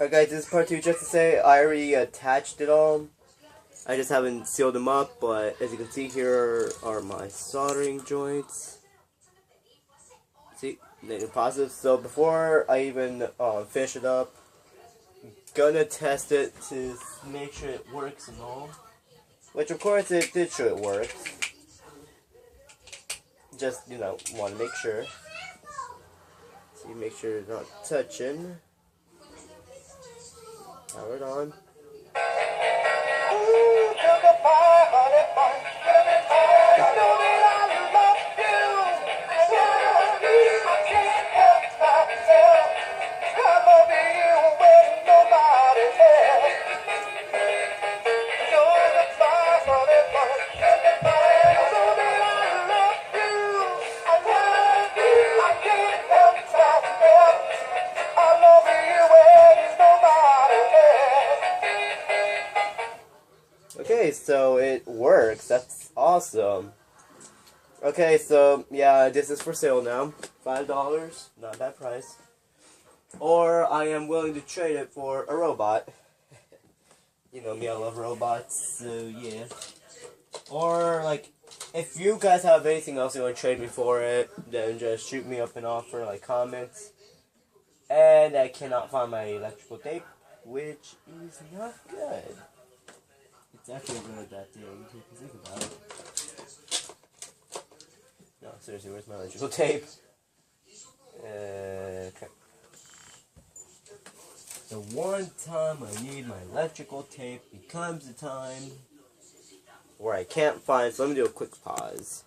Alright guys, this is part 2. Just to say, I already attached it all. I just haven't sealed them up, but as you can see, here are my soldering joints. See, negative positive. So before I even finish it up, gonna test it to make sure it works and all. Which of course it did show it works. Just, want to make sure. So you make sure it's not touching. Power it on. Okay, so it works. That's awesome. Okay, so yeah, this is for sale now. $5, not that price. Or I am willing to trade it for a robot. You know me, I love robots, so yeah. Or like, if you guys have anything else you want to trade me for it, then just shoot me up an offer, like comments. And I cannot find my electrical tape, which is not good. It's actually a really bad thing, if you think about it. No, seriously, where's my electrical tape? Okay. The one time I need my electrical tape becomes the time where I can't find, so let me do a quick pause.